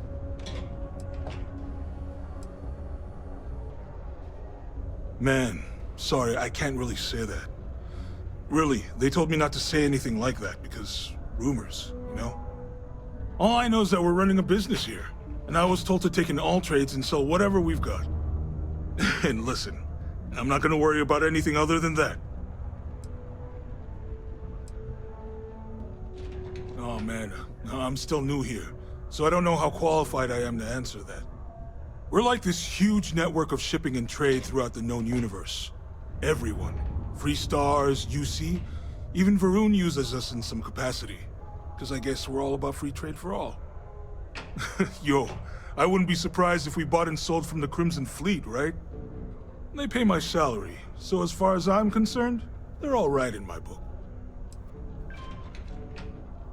Man, sorry, I can't really say that. Really, they told me not to say anything like that because rumors, you know? All I know is that we're running a business here, and I was told to take in all trades and sell whatever we've got. And listen, I'm not gonna worry about anything other than that. Oh man, I'm still new here, so I don't know how qualified I am to answer that. We're like this huge network of shipping and trade throughout the known universe. Everyone. Free Stars, UC, even Varun uses us in some capacity. Because I guess we're all about free trade for all. Yo, I wouldn't be surprised if we bought and sold from the Crimson Fleet, right? They pay my salary, so as far as I'm concerned, they're all right in my book.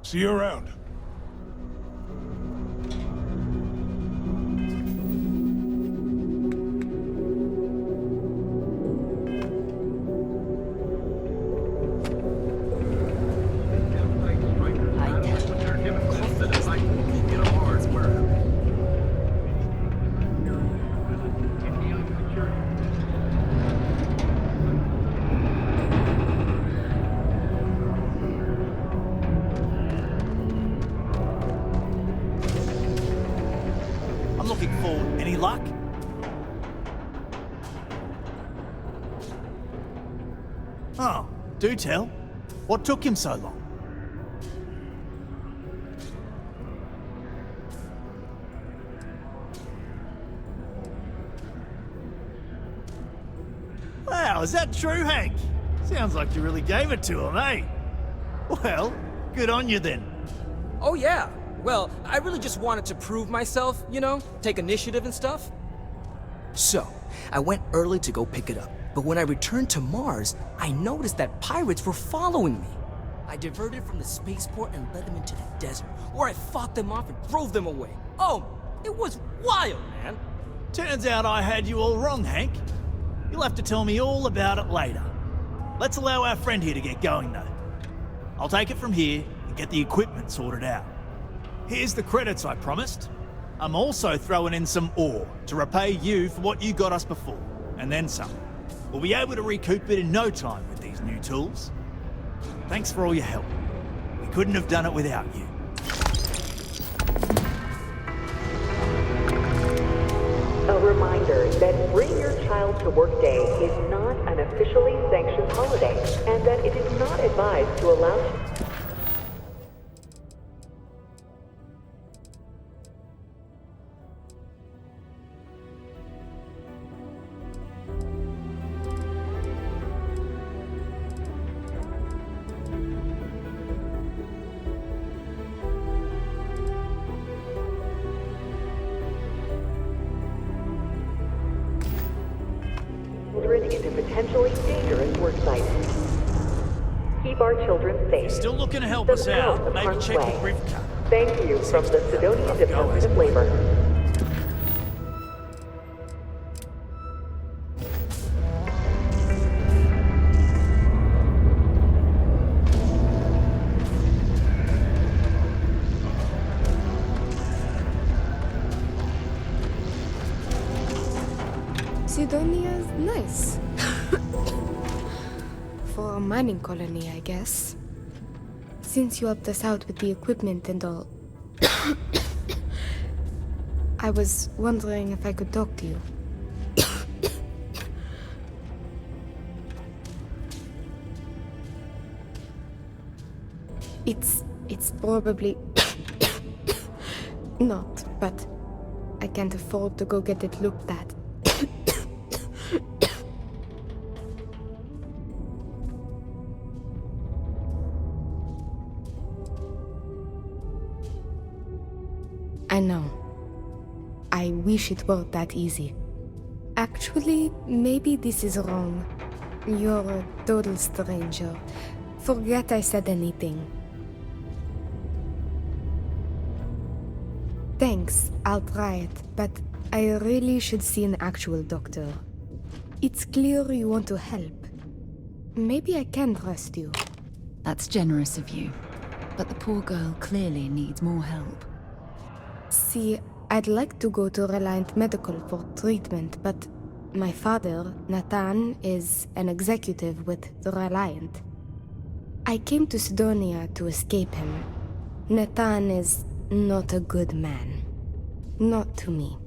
See you around. Oh, do tell. What took him so long? Wow, is that true, Hank? Sounds like you really gave it to him, eh? Well, good on you then. Oh yeah. Well, I really just wanted to prove myself, you know, take initiative and stuff. So, I went early to go pick it up. But when I returned to Mars, I noticed that pirates were following me. I diverted from the spaceport and led them into the desert, where I fought them off and drove them away. Oh, It was wild, man. Turns out I had you all wrong, Hank. You'll have to tell me all about it later. Let's allow our friend here to get going, though. I'll take it from here and get the equipment sorted out. Here's the credits I promised. I'm also throwing in some ore to repay you for what you got us before, and then some. We'll be able to recoup it in no time with these new tools. Thanks for all your help. We couldn't have done it without you. A reminder that Bring Your Child to Work Day is not an officially sanctioned holiday, and that it is not advised to allow... children into potentially dangerous work sites. Keep our children safe. Still looking to help us out? Maybe check with Rivka. Thank you from the Sidonian Department of Labor. Sidonia's nice. For a mining colony, I guess. Since you helped us out with the equipment and all, I was wondering if I could talk to you. It's probably not, but I can't afford to go get it looked at. I know. I wish it were that easy. Actually, maybe this is wrong. You're a total stranger. Forget I said anything. Thanks, I'll try it, but I really should see an actual doctor. It's clear you want to help. Maybe I can trust you. That's generous of you, but the poor girl clearly needs more help. See, I'd like to go to Reliant Medical for treatment, but my father, Nathan, is an executive with the Reliant. I came to Sidonia to escape him. Nathan is not a good man. Not to me.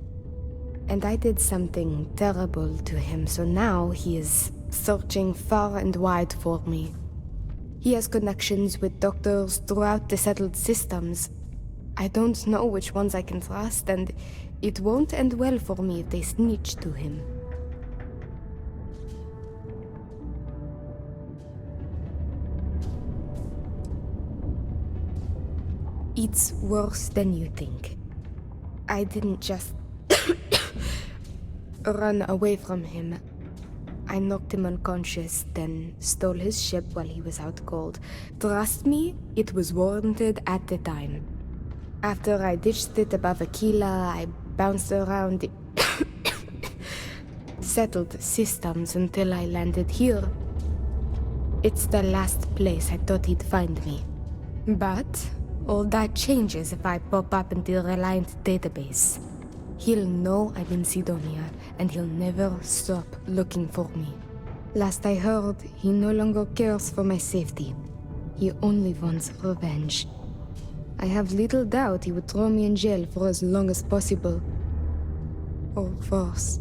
And I did something terrible to him, so now he is searching far and wide for me. He has connections with doctors throughout the settled systems. I don't know which ones I can trust, and it won't end well for me if they snitch to him. It's worse than you think. I didn't just run away from him. I knocked him unconscious, then stole his ship while he was out cold. Trust me, it was warranted at the time. After I ditched it above Aquila, I bounced around the settled systems until I landed here. It's the last place I thought he'd find me. But all that changes if I pop up in the Reliant database. He'll know I'm in Sidonia, and he'll never stop looking for me. Last I heard, he no longer cares for my safety. He only wants revenge. I have little doubt he would throw me in jail for as long as possible. Or worse.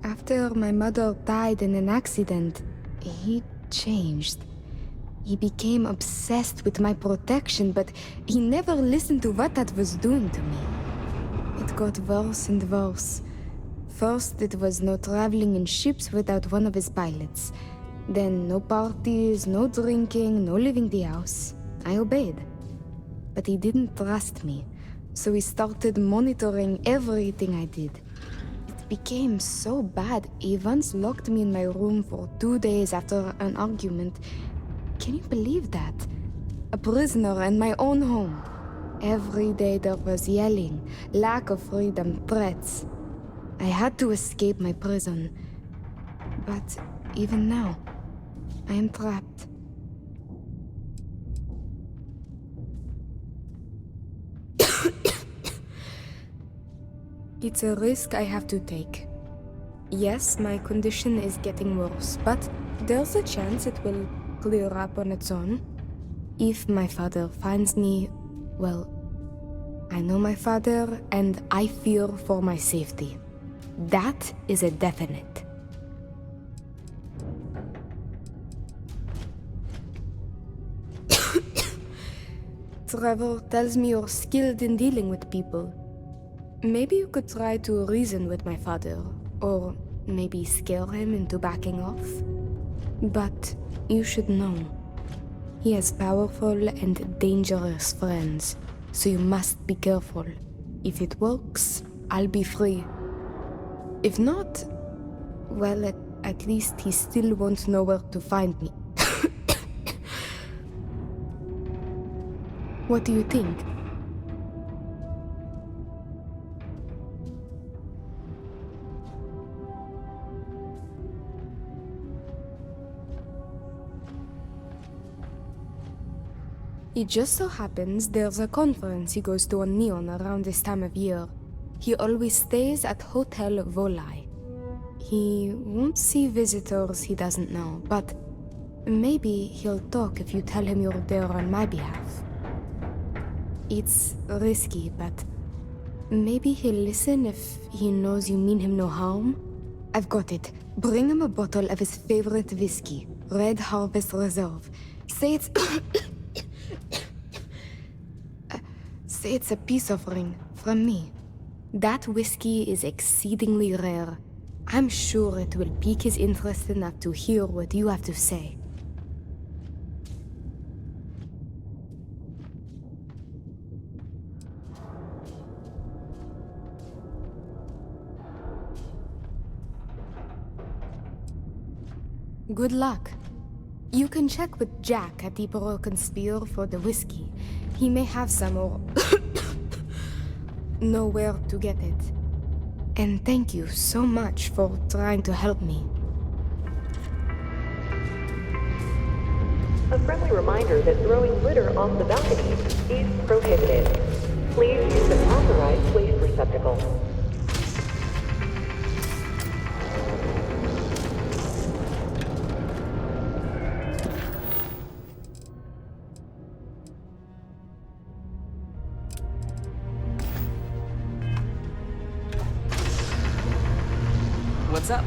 After my mother died in an accident, he changed. He became obsessed with my protection, but he never listened to what that was doing to me. It got worse and worse. First, it was no traveling in ships without one of his pilots. Then no parties, no drinking, no leaving the house. I obeyed. But he didn't trust me, so he started monitoring everything I did. became so bad, he once locked me in my room for 2 days after an argument. Can you believe that? A prisoner in my own home. Every day there was yelling, lack of freedom, threats. I had to escape my prison. But even now, I am trapped. It's a risk I have to take. Yes, my condition is getting worse, but there's a chance it will clear up on its own. If my father finds me, well, I know my father and I fear for my safety. That is a definite. Trevor tells me you're skilled in dealing with people. Maybe you could try to reason with my father, or maybe scare him into backing off. But you should know, he has powerful and dangerous friends, so you must be careful. If it works, I'll be free. If not, well, at least he still won't know where to find me. What do you think? It just so happens there's a conference he goes to on Neon around this time of year. He always stays at Hotel Volai. He won't see visitors he doesn't know, but maybe he'll talk if you tell him you're there on my behalf. It's risky, but maybe he'll listen if he knows you mean him no harm. I've got it. Bring him a bottle of his favorite whiskey, Red Harvest Reserve. Say it's... Say it's a peace offering from me. That whiskey is exceedingly rare. I'm sure it will pique his interest enough to hear what you have to say. Good luck. You can check with Jack at the Broken Spear for the whiskey. He may have some or know where to get it. And thank you so much for trying to help me. A friendly reminder that throwing litter off the balcony is prohibited. Please use an authorized waste receptacle. What's up?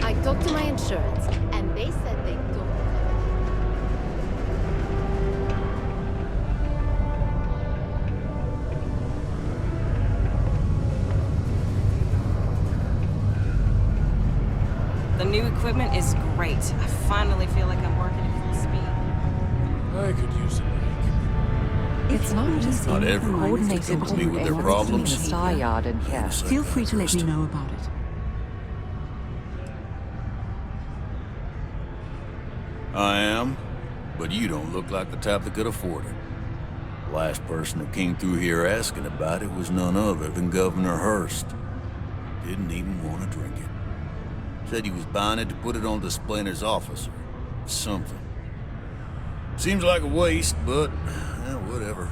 I talked to my insurance, and they said they don't. The new equipment is great. I finally feel like I'm working at full speed. I could use a break. It's not easy. Not everyone can come to me with their problems. The star yard in here. Feel free to let me know about it. I am, but you don't look like the type that could afford it. The last person who came through here asking about it was none other than Governor Hurst. Didn't even want to drink it. Said he was buying it to put it on display in his office or something. Seems like a waste, but whatever.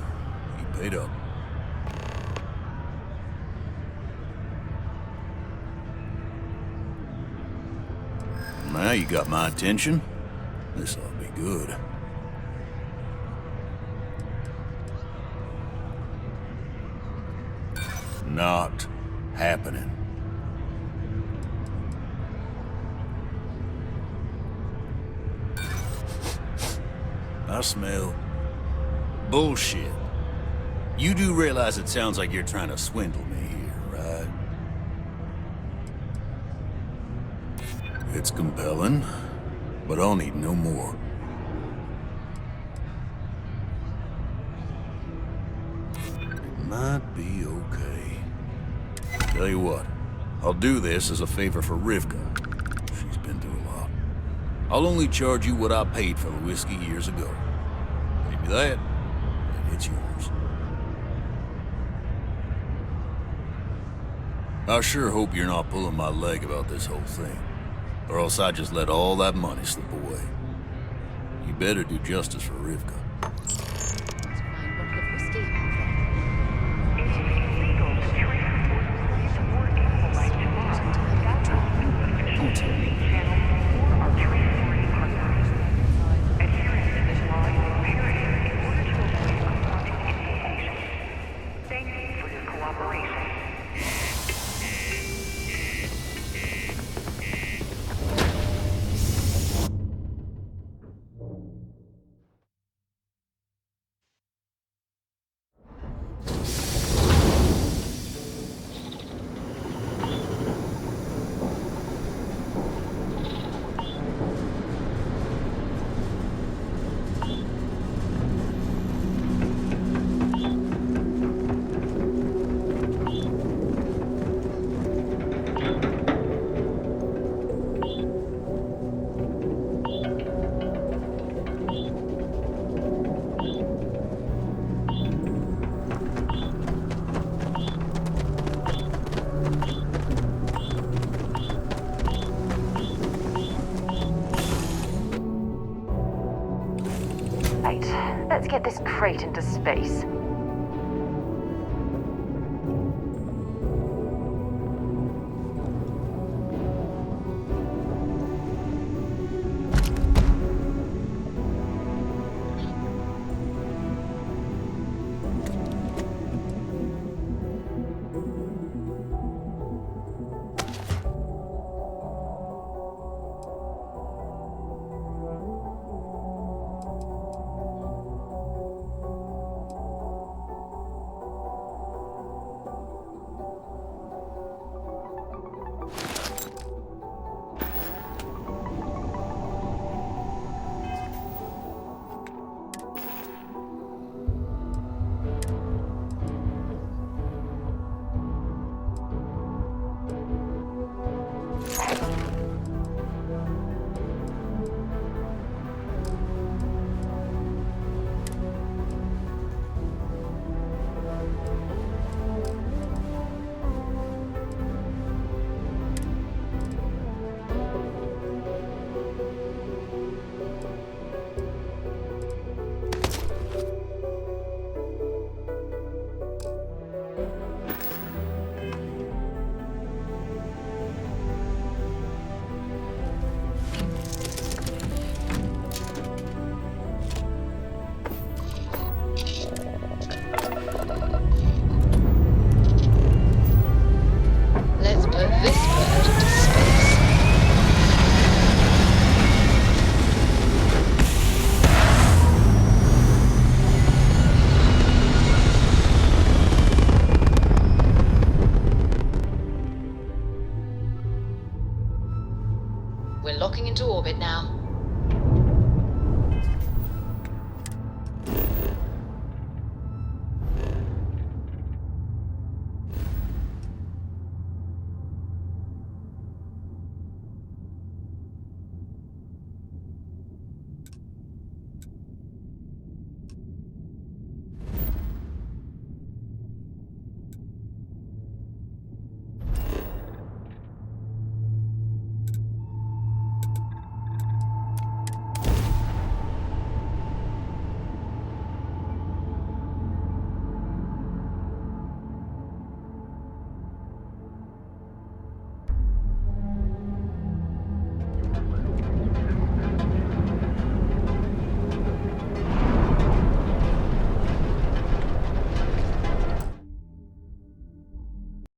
He paid up. Now you got my attention. This ought to be good. Not happening. I smell bullshit. You do realize it sounds like you're trying to swindle me here, right? It's compelling, but I'll need no more. It might be okay. Tell you what, I'll do this as a favor for Rivka. She's been through a lot. I'll only charge you what I paid for the whiskey years ago. Maybe that, and it's yours. I sure hope you're not pulling my leg about this whole thing, or else I just let all that money slip away. You better do justice for Rivka. Right, let's get this crate into space.